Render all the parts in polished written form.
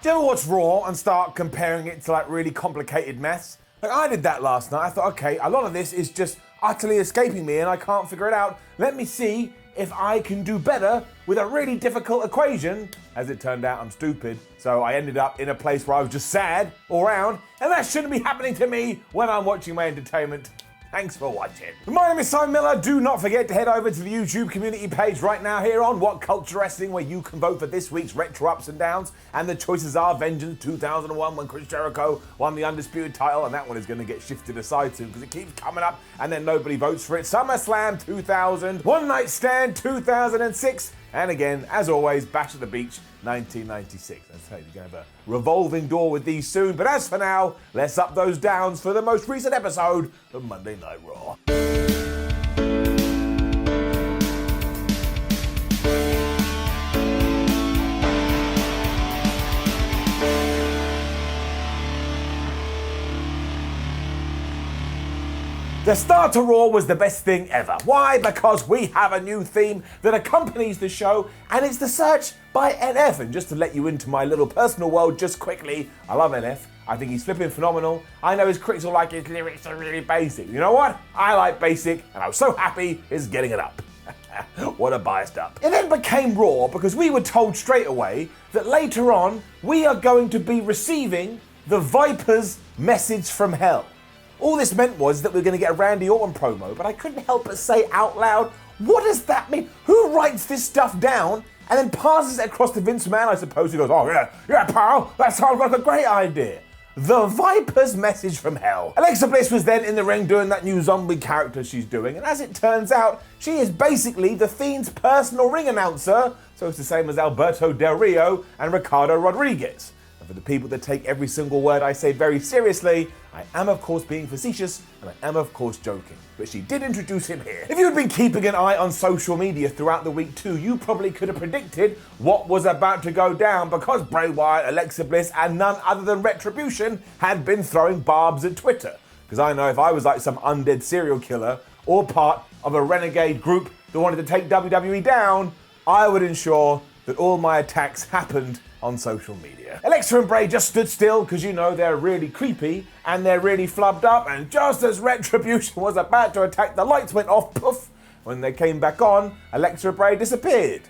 Do you ever watch Raw and start comparing it to like really complicated mess? Like I did that last night. I thought, okay, a lot of this is just utterly escaping me and I can't figure it out. Let me see if I can do better with a really difficult equation. As it turned out, I'm stupid. So I ended up in a place where I was just sad all round, and that shouldn't be happening to me when I'm watching my entertainment. Thanks for watching. My name is Simon Miller. Do not forget to head over to the YouTube community page right now here on WhatCulture Wrestling, where you can vote for this week's retro ups and downs. And the choices are Vengeance 2001, when Chris Jericho won the Undisputed title, and that one is going to get shifted aside soon because it keeps coming up and then nobody votes for it. SummerSlam 2000, One Night Stand 2006, and again, as always, Bash at the Beach 1996. As I say, we're going to have a revolving door with these soon. But as for now, let's up those downs for the most recent episode of Monday Night Raw. The start to Raw was the best thing ever. Why? Because we have a new theme that accompanies the show, and it's the search by NF. And just to let you into my little personal world just quickly, I love NF. I think he's flipping phenomenal. I know his critics will like his lyrics are really basic. You know what? I like basic, and I was so happy he's getting it up. What a biased up. It then became Raw because we were told straight away that later on we are going to be receiving the Viper's message from hell. All this meant was that we were going to get a Randy Orton promo, but I couldn't help but say out loud, what does that mean? Who writes this stuff down and then passes it across to Vince McMahon, I suppose? He goes, oh yeah, pal, that sounds like a great idea. The Viper's message from hell. Alexa Bliss was then in the ring doing that new zombie character she's doing, and as it turns out, she is basically the Fiend's personal ring announcer, so it's the same as Alberto Del Rio and Ricardo Rodriguez. And for the people that take every single word I say very seriously, I am of course being facetious, and I am of course joking. But she did introduce him here. If you had been keeping an eye on social media throughout the week too, you probably could have predicted what was about to go down, because Bray Wyatt, Alexa Bliss, and none other than Retribution had been throwing barbs at Twitter. Because I know if I was like some undead serial killer or part of a renegade group that wanted to take WWE down, I would ensure that all my attacks happened on social media. Alexa and Bray just stood still because, you know, they're really creepy and they're really flubbed up, and just as Retribution was about to attack, the lights went off, poof. When they came back on, Alexa and Bray disappeared.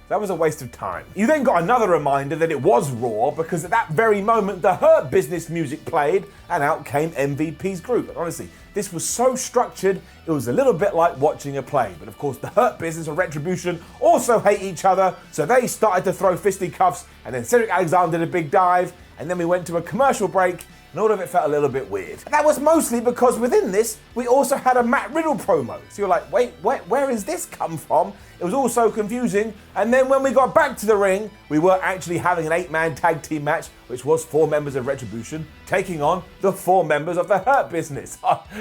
That was a waste of time. You then got another reminder that it was Raw, because at that very moment the Hurt Business music played and out came MVP's group. And honestly, this was so structured, it was a little bit like watching a play. But of course the Hurt Business and Retribution also hate each other, so they started to throw fisticuffs, and then Cedric Alexander did a big dive, and then we went to a commercial break, and all of it felt a little bit weird. And that was mostly because within this, we also had a Matt Riddle promo. So you're like, wait, where has this come from? It was all so confusing. And then when we got back to the ring, we were actually having an 8-man tag team match, which was 4 members of Retribution taking on the 4 members of the Hurt Business.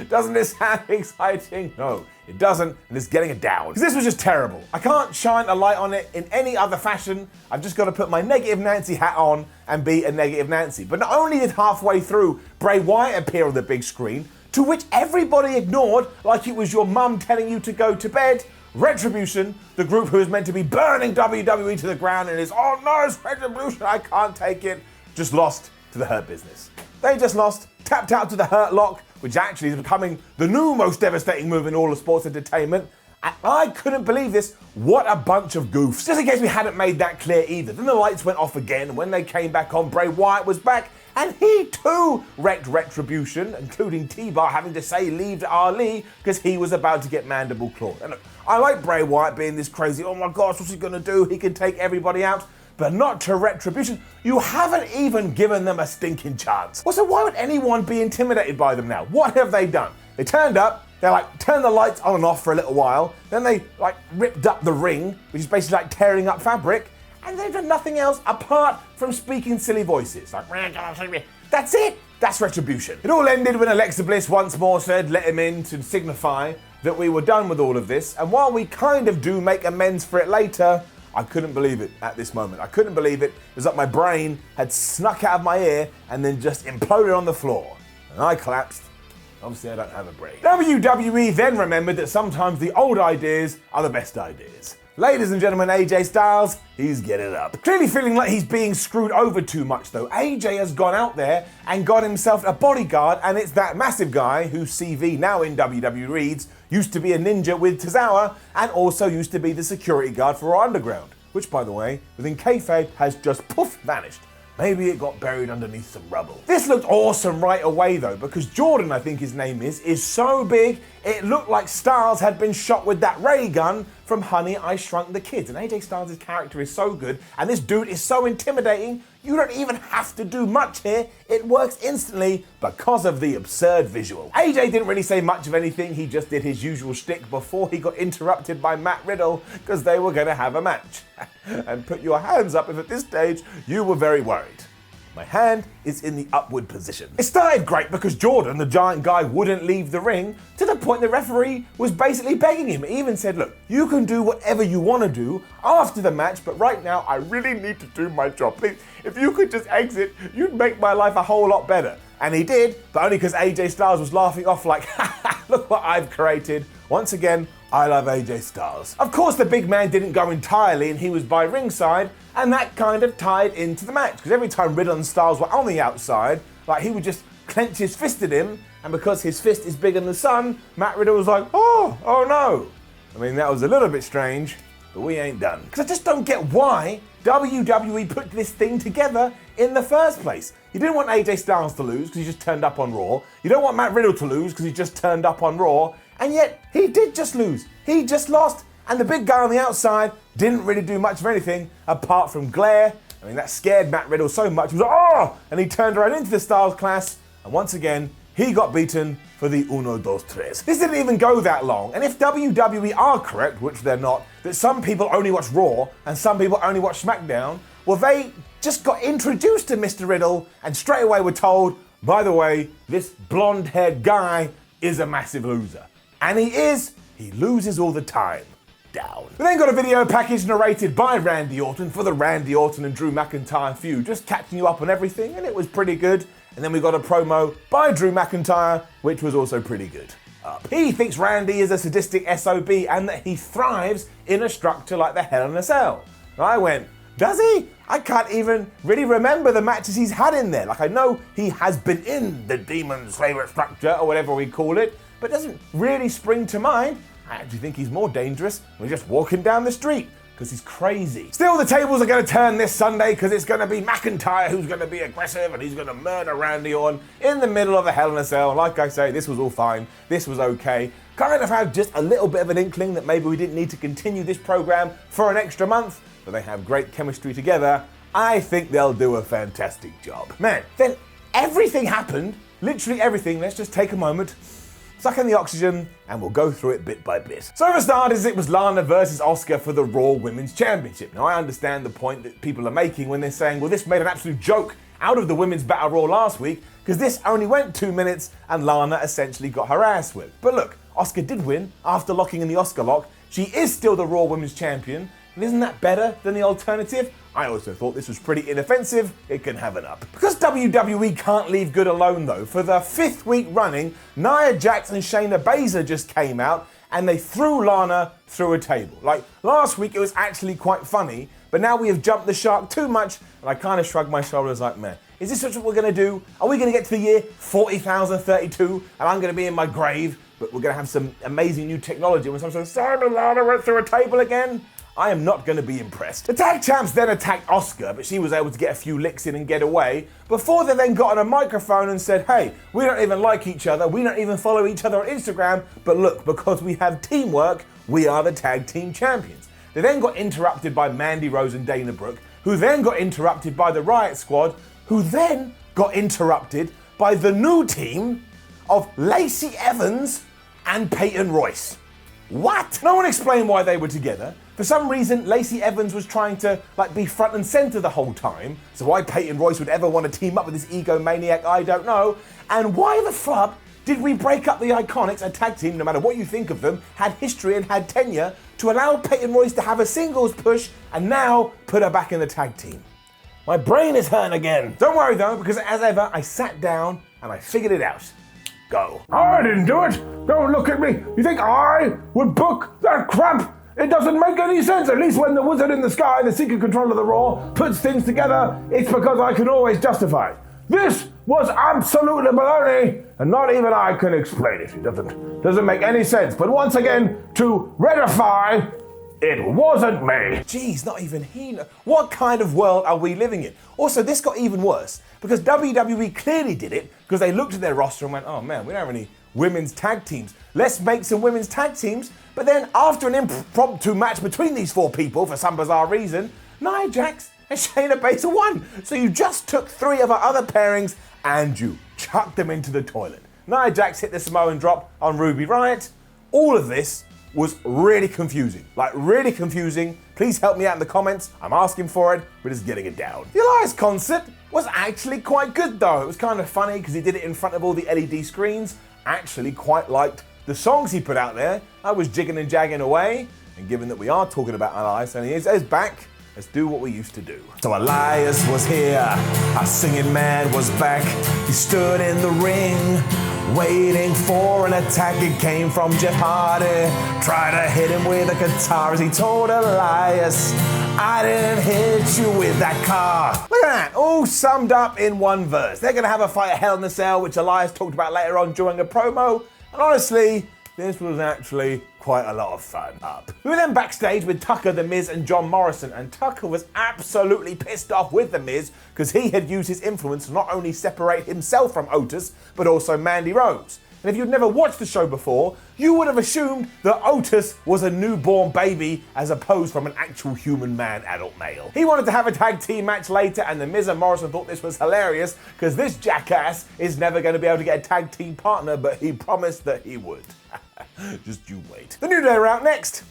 Doesn't this sound exciting? No, it doesn't, and it's getting it down. Because this was just terrible. I can't shine a light on it in any other fashion. I've just got to put my Negative Nancy hat on and be a Negative Nancy. But not only did halfway through Bray Wyatt appear on the big screen, to which everybody ignored like it was your mum telling you to go to bed, Retribution, the group who is meant to be burning WWE to the ground and is, oh no, it's Retribution, I can't take it, just lost to the Hurt Business. They just lost, tapped out to the Hurt Lock, which actually is becoming the new most devastating move in all of sports entertainment. And I couldn't believe this. What a bunch of goofs. Just in case we hadn't made that clear either, then the lights went off again, and when they came back on, Bray Wyatt was back, and he too wrecked Retribution, including T-Bar having to say leave to Ali because he was about to get mandible clawed. And look, I like Bray Wyatt being this crazy, oh my gosh, what's he gonna do? He can take everybody out. But not to Retribution. You haven't even given them a stinking chance. Well, so why would anyone be intimidated by them now? What have they done? They turned up, they turned the lights on and off for a little while, then they ripped up the ring, which is basically like tearing up fabric, and they've done nothing else apart from speaking silly voices. That's it. That's Retribution. It all ended when Alexa Bliss once more said let him in to signify that we were done with all of this, and while we kind of do make amends for it later, I couldn't believe it at this moment. I couldn't believe it. It was like my brain had snuck out of my ear and then just imploded on the floor. And I collapsed. Obviously, I don't have a brain. WWE then remembered that sometimes the old ideas are the best ideas. Ladies and gentlemen, AJ Styles, he's getting up. Clearly feeling like he's being screwed over too much though. AJ has gone out there and got himself a bodyguard, and it's that massive guy whose CV now in WWE reads, used to be a ninja with Tozawa and also used to be the security guard for our underground. Which, by the way, within kayfabe has just poof vanished. Maybe it got buried underneath some rubble. This looked awesome right away though, because Jordan, I think his name is so big, it looked like Styles had been shot with that ray gun from Honey, I Shrunk the Kids. And AJ Styles' character is so good, and this dude is so intimidating, you don't even have to do much here. It works instantly because of the absurd visual. AJ didn't really say much of anything, he just did his usual shtick before he got interrupted by Matt Riddle, because they were gonna have a match. And put your hands up if at this stage you were very worried. My hand is in the upward position. It started great because Jordan, the giant guy, wouldn't leave the ring, to the point the referee was basically begging him. He even said, look, you can do whatever you want to do after the match, but right now I really need to do my job. Please, if you could just exit, you'd make my life a whole lot better. And he did, but only because AJ Styles was laughing off like, look what I've created. Once again, I love AJ Styles. Of course, the big man didn't go entirely and he was by ringside, and that kind of tied into the match, because every time Riddle and Styles were on the outside, like he would just clench his fist at him, and because his fist is bigger than the sun, Matt Riddle was like, oh no. I mean, that was a little bit strange, but we ain't done. Because I just don't get why WWE put this thing together in the first place. You didn't want AJ Styles to lose because he just turned up on Raw. You don't want Matt Riddle to lose because he just turned up on Raw. And yet, he did just lose. He just lost. And the big guy on the outside didn't really do much of anything apart from glare. I mean, that scared Matt Riddle so much. He was like, oh! And he turned right into the Styles Clash. And once again, he got beaten for the uno, dos, tres. This didn't even go that long. And if WWE are correct, which they're not, that some people only watch Raw and some people only watch SmackDown, well, they just got introduced to Mr. Riddle and straight away were told, by the way, this blonde-haired guy is a massive loser. And he is. He loses all the time. Down. We then got a video package narrated by Randy Orton for the Randy Orton and Drew McIntyre feud, just catching you up on everything, and it was pretty good. And then we got a promo by Drew McIntyre, which was also pretty good. He thinks Randy is a sadistic SOB and that he thrives in a structure like the Hell in a Cell. And I went, does he? I can't even really remember the matches he's had in there. Like, I know he has been in the Demon's favorite structure, or whatever we call it, but it doesn't really spring to mind. I actually think he's more dangerous when he's just walking down the street, because he's crazy. Still, the tables are going to turn this Sunday, because it's going to be McIntyre who's going to be aggressive, and he's going to murder Randy Orton in the middle of a Hell in a Cell. Like I say, this was all fine. This was okay. Kind of had just a little bit of an inkling that maybe we didn't need to continue this program for an extra month, but they have great chemistry together. I think they'll do a fantastic job. Man, then everything happened, literally everything. Let's just take a moment, suck in the oxygen, and we'll go through it bit by bit. So for starters, it was Lana versus Asuka for the Raw Women's Championship. Now, I understand the point that people are making when they're saying, well, this made an absolute joke out of the Women's Battle Royal last week, because this only went 2 minutes and Lana essentially got her ass whipped. But look, Asuka did win after locking in the Asuka lock. She is still the Raw Women's Champion, and isn't that better than the alternative? I also thought this was pretty inoffensive. It can have an up. Because WWE can't leave good alone though, for the 5th week running, Nia Jax and Shayna Baszler just came out and they threw Lana through a table. Like, last week it was actually quite funny, but now we have jumped the shark too much, and I kind of shrugged my shoulders like, man, is this what we're gonna do? Are we gonna get to the year 40,032 and I'm gonna be in my grave, but we're gonna have some amazing new technology when someone says, Simon, Lana went through a table again? I am not going to be impressed. The tag champs then attacked Asuka, but she was able to get a few licks in and get away, before they then got on a microphone and said, hey, we don't even like each other, we don't even follow each other on Instagram, but look, because we have teamwork, we are the tag team champions. They then got interrupted by Mandy Rose and Dana Brooke, who then got interrupted by the Riot Squad, who then got interrupted by the new team of Lacey Evans and Peyton Royce. What? No one explained why they were together. For some reason, Lacey Evans was trying to be front and center the whole time. So why Peyton Royce would ever want to team up with this egomaniac, I don't know. And why the flub did we break up the Iconics, a tag team, no matter what you think of them, had history and had tenure, to allow Peyton Royce to have a singles push and now put her back in the tag team? My brain is hurting again. Don't worry though, because as ever, I sat down and I figured it out. Go. I didn't do it. Don't look at me. You think I would book that crap? It doesn't make any sense. At least when the wizard in the sky, the secret control of the Raw, puts things together, it's because I can always justify it. This was absolutely baloney, and not even I can explain it. It doesn't make any sense. But once again, to ratify, it wasn't me. Jeez, not even he. What kind of world are we living in? Also, this got even worse because WWE clearly did it because they looked at their roster and went, oh man, we don't have any women's tag teams. Let's make some women's tag teams. But then after an impromptu match between these four people, for some bizarre reason, Nia Jax and Shayna Baszler won. So you just took three of our other pairings and you chucked them into the toilet. Nia Jax hit the Samoan drop on Ruby Riott. All of this was really confusing. Like, really confusing. Please help me out in the comments. I'm asking for it. We're just getting it down. The Elias concert was actually quite good though. It was kind of funny because he did it in front of all the LED screens. Actually quite liked the songs he put out there. I was jigging and jagging away. And given that we are talking about Elias and he is back, let's do what we used to do. So Elias was here, our singing man was back. He stood in the ring, waiting for an attack. It came from Jeff Hardy. Tried to hit him with a guitar as he told Elias, I didn't hit you with that car. Look at that, all summed up in one verse. They're gonna have a fight at Hell in a Cell, which Elias talked about later on during a promo. And honestly, this was actually quite a lot of fun. We were then backstage with Tucker, The Miz, and John Morrison, and Tucker was absolutely pissed off with The Miz because he had used his influence to not only separate himself from Otis, but also Mandy Rose. And if you'd never watched the show before, you would have assumed that Otis was a newborn baby as opposed from an actual human man, adult male. He wanted to have a tag team match later, and The Miz and Morrison thought this was hilarious because this jackass is never going to be able to get a tag team partner, but he promised that he would. Just you wait. The New Day are out next.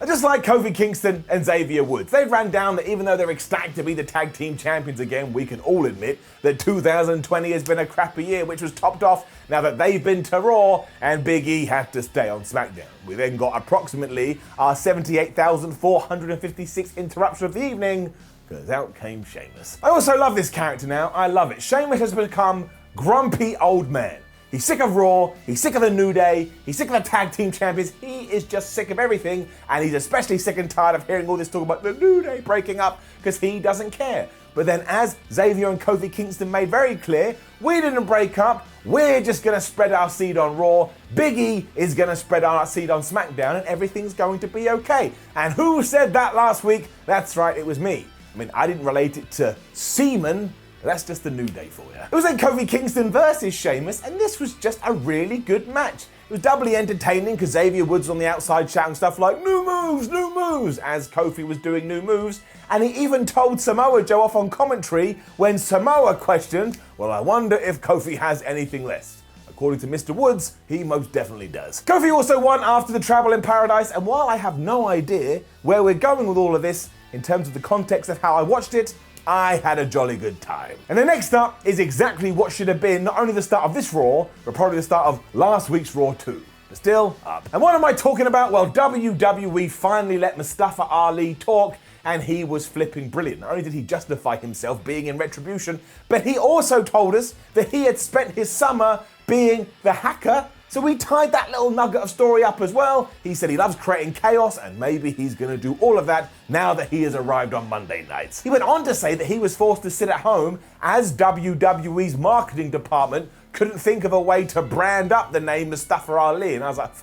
Just like Kofi Kingston and Xavier Woods, they've ran down that even though they're ecstatic to be the tag team champions again, we can all admit that 2020 has been a crappy year, which was topped off now that they've been to Raw and Big E had to stay on SmackDown. We then got approximately our 78,456 interruption of the evening, because out came Sheamus. I also love this character now, I love it. Sheamus has become grumpy old man. He's sick of Raw, he's sick of the New Day, he's sick of the tag team champions, he is just sick of everything, and he's especially sick and tired of hearing all this talk about the New Day breaking up, because he doesn't care. But then as Xavier and Kofi Kingston made very clear, we didn't break up, we're just going to spread our seed on Raw, Big E is going to spread our seed on SmackDown, and everything's going to be okay. And who said that last week? That's right, it was me. I mean, I didn't relate it to semen, that's just the New Day for you. It was like Kofi Kingston versus Sheamus, and this was just a really good match. It was doubly entertaining because Xavier Woods on the outside shouting stuff like new moves, as Kofi was doing new moves. And he even told Samoa Joe off on commentary when Samoa questioned, well, I wonder if Kofi has anything less. According to Mr. Woods, he most definitely does. Kofi also won after the Trouble in Paradise, and while I have no idea where we're going with all of this in terms of the context of how I watched it, I had a jolly good time. And the next up is exactly what should have been not only the start of this Raw, but probably the start of last week's Raw too. But still up. And what am I talking about? Well, WWE finally let Mustafa Ali talk, and he was flipping brilliant. Not only did he justify himself being in Retribution, but he also told us that he had spent his summer being the hacker. So we tied that little nugget of story up as well. He said he loves creating chaos, and maybe he's going to do all of that now that he has arrived on Monday nights. He went on to say that he was forced to sit at home as WWE's marketing department couldn't think of a way to brand up the name Mustafa Ali. And I was like,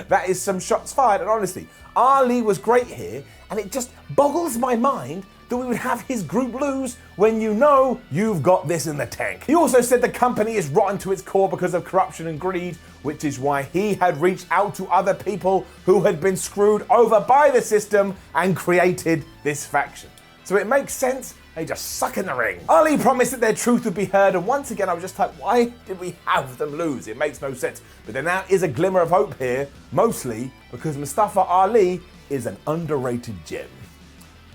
that is some shots fired. And honestly, Ali was great here, and it just boggles my mind that we would have his group lose when you know you've got this in the tank. He also said the company is rotten to its core because of corruption and greed, which is why he had reached out to other people who had been screwed over by the system and created this faction. So it makes sense, they just suck in the ring. Ali promised that their truth would be heard, and once again I was just like, why did we have them lose? It makes no sense. But there now is a glimmer of hope here, mostly because Mustafa Ali is an underrated gem.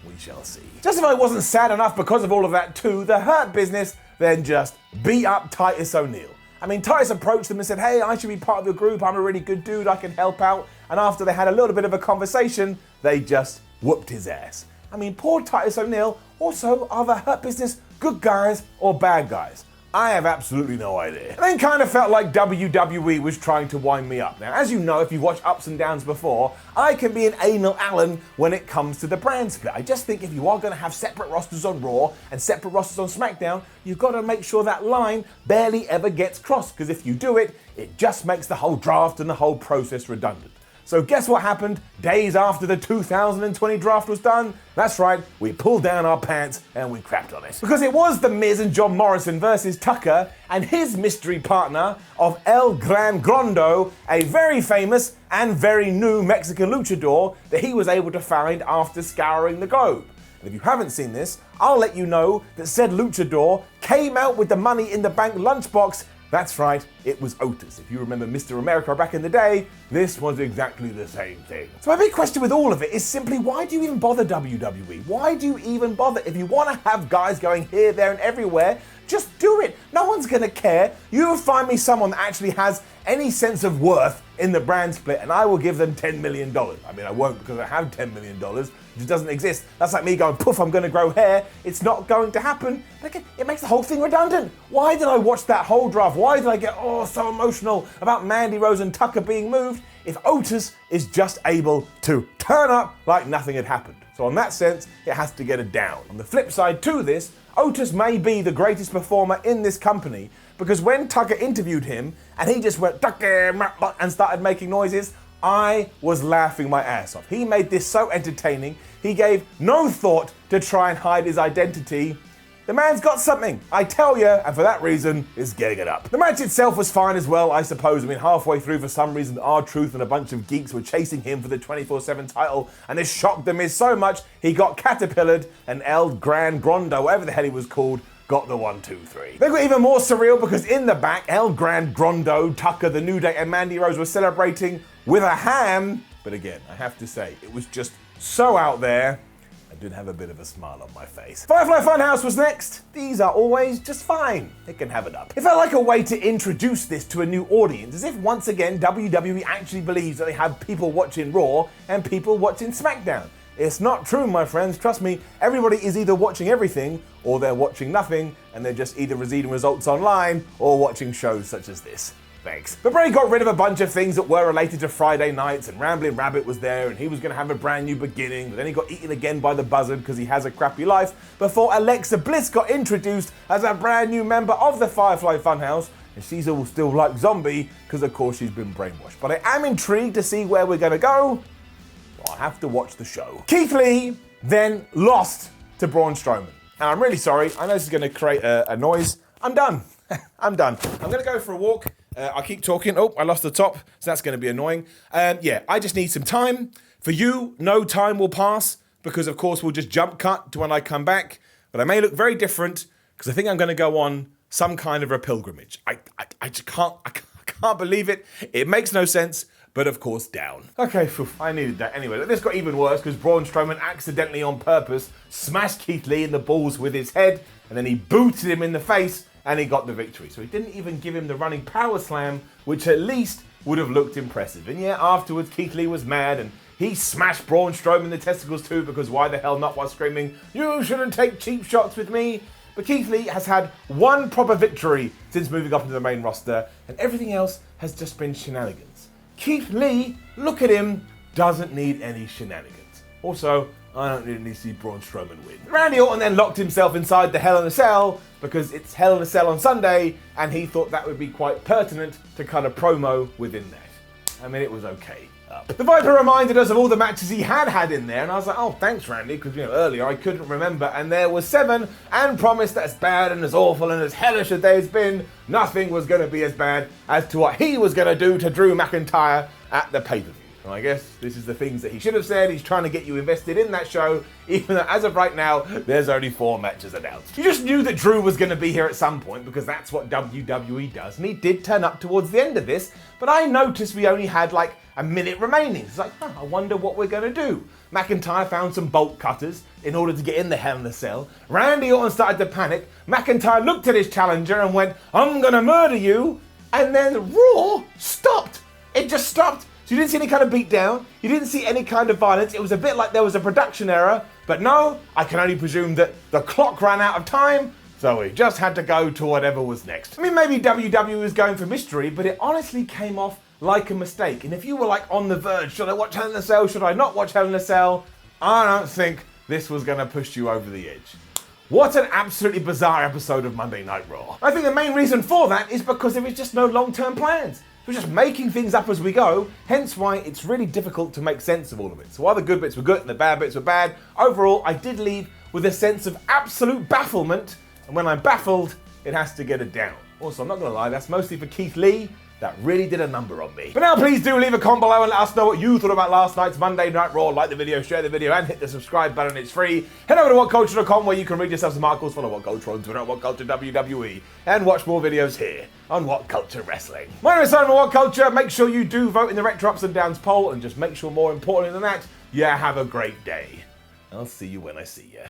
We shall see. Just if I wasn't sad enough because of all of that too, the Hurt Business then just beat up Titus O'Neil. I mean, Titus approached them and said, hey, I should be part of your group, I'm a really good dude, I can help out. And after they had a little bit of a conversation, they just whooped his ass. I mean, poor Titus O'Neil. Also, are the Hurt Business good guys or bad guys? I have absolutely no idea. And then kind of felt like WWE was trying to wind me up. Now, as you know, if you've watched Ups and Downs before, I can be an anal Allen when it comes to the brand split. I just think if you are going to have separate rosters on Raw and separate rosters on SmackDown, you've got to make sure that line barely ever gets crossed, because if you do it, it just makes the whole draft and the whole process redundant. So guess what happened days after the 2020 draft was done? That's right, we pulled down our pants and we crapped on it. Because it was The Miz and John Morrison versus Tucker and his mystery partner of El Gran Grondo, a very famous and very new Mexican luchador that he was able to find after scouring the globe. And if you haven't seen this, I'll let you know that said luchador came out with the Money in the Bank lunchbox. That's right, it was Otis. If you remember Mr. America back in the day, this was exactly the same thing. So my big question with all of it is simply, why do you even bother WWE? Why do you even bother? If you want to have guys going here, there, and everywhere, just do it. No one's going to care. You find me someone that actually has any sense of worth in the brand split, and I will give them $10 million. I mean, I won't, because I have $10 million. It just doesn't exist. That's like me going, poof, I'm going to grow hair. It's not going to happen. It makes the whole thing redundant. Why did I watch that whole draft? Why did I get so emotional about Mandy Rose and Tucker being moved if Otis is just able to turn up like nothing had happened? So in that sense, it has to get a down. On the flip side to this, Otis may be the greatest performer in this company, because when Tucker interviewed him and he just went Tucker and started making noises, I was laughing my ass off. He made this so entertaining. He gave no thought to try and hide his identity. The man's got something, I tell you, and for that reason, is getting it up. The match itself was fine as well, I suppose. I mean, halfway through, for some reason, R-Truth and a bunch of geeks were chasing him for the 24/7 title, and this shocked The Miz so much, he got caterpillared, and El Gran Grondo, whatever the hell he was called, got the 1, 2, 3. They got even more surreal because in the back, El Gran Grondo, Tucker, The New Day, and Mandy Rose were celebrating with a ham. But again, I have to say, it was just so out there. I did have a bit of a smile on my face. Firefly Funhouse was next. These are always just fine. They can have it up. It felt like a way to introduce this to a new audience, as if once again WWE actually believes that they have people watching Raw and people watching SmackDown. It's not true, my friends. Trust me, everybody is either watching everything or they're watching nothing, and they're just either reading results online or watching shows such as this. Thanks. But Bray got rid of a bunch of things that were related to Friday nights, and Ramblin' Rabbit was there, and he was going to have a brand new beginning, but then he got eaten again by the buzzard because he has a crappy life, before Alexa Bliss got introduced as a brand new member of the Firefly Funhouse, and she's all still like zombie, because of course she's been brainwashed. But I am intrigued to see where we're going to go. I'll have to watch the show. Keith Lee then lost to Braun Strowman. And I'm really sorry, I know this is going to create a noise. I'm done. I'm done. I'm going to go for a walk. I keep talking. Oh, I lost the top, so that's going to be annoying. Yeah, I just need some time. For you, no time will pass, because of course we'll just jump cut to when I come back. But I may look very different, because I think I'm going to go on some kind of a pilgrimage. I just can't believe it. It makes no sense. But of course, down. Okay, I needed that. Anyway, this got even worse because Braun Strowman accidentally on purpose smashed Keith Lee in the balls with his head, and then he booted him in the face, and he got the victory. So he didn't even give him the running power slam, which at least would have looked impressive. And yeah, afterwards, Keith Lee was mad, and he smashed Braun Strowman in the testicles too, because why the hell not, while screaming, "You shouldn't take cheap shots with me." But Keith Lee has had one proper victory since moving up into the main roster, and everything else has just been shenanigans. Keith Lee, look at him, doesn't need any shenanigans. Also, I don't really need to see Braun Strowman win. Randy Orton then locked himself inside the Hell in a Cell because it's Hell in a Cell on Sunday, and he thought that would be quite pertinent to cut a promo within that. I mean, it was okay. The Viper reminded us of all the matches he had in there, and I was like, oh, thanks, Randy, because earlier I couldn't remember, and there were 7, and promised that as bad and as awful and as hellish as they've been, nothing was going to be as bad as to what he was going to do to Drew McIntyre at the pay-per-view. And I guess this is the things that he should have said. He's trying to get you invested in that show, even though as of right now, there's only 4 matches announced. You just knew that Drew was going to be here at some point, because that's what WWE does, and he did turn up towards the end of this, but I noticed we only had like a minute remaining. It's like, I wonder what we're going to do. McIntyre found some bolt cutters in order to get in the Hell in a Cell. Randy Orton started to panic. McIntyre looked at his challenger and went, "I'm going to murder you." And then Raw stopped. It just stopped. So you didn't see any kind of beatdown. You didn't see any kind of violence. It was a bit like there was a production error. But no, I can only presume that the clock ran out of time. So we just had to go to whatever was next. I mean, maybe WWE was going for mystery, but it honestly came off like a mistake. And if you were like on the verge, should I watch Hell in a Cell? Should I not watch Hell in a Cell? I don't think this was going to push you over the edge. What an absolutely bizarre episode of Monday Night Raw. I think the main reason for that is because there is just no long-term plans. We're just making things up as we go, hence why it's really difficult to make sense of all of it. So while the good bits were good and the bad bits were bad, overall I did leave with a sense of absolute bafflement, and when I'm baffled, it has to get a down. Also, I'm not gonna lie, that's mostly for Keith Lee. That really did a number on me. But now please do leave a comment below and let us know what you thought about last night's Monday Night Raw. Like the video, share the video, and hit the subscribe button. It's free. Head over to WhatCulture.com where you can read yourself some articles, follow WhatCulture on Twitter at WhatCulture WWE, and watch more videos here on WhatCulture Wrestling. My name is Simon WhatCulture. Make sure you do vote in the Rector Ups and Downs poll, and just make sure, more importantly than that, you have a great day. I'll see you when I see you.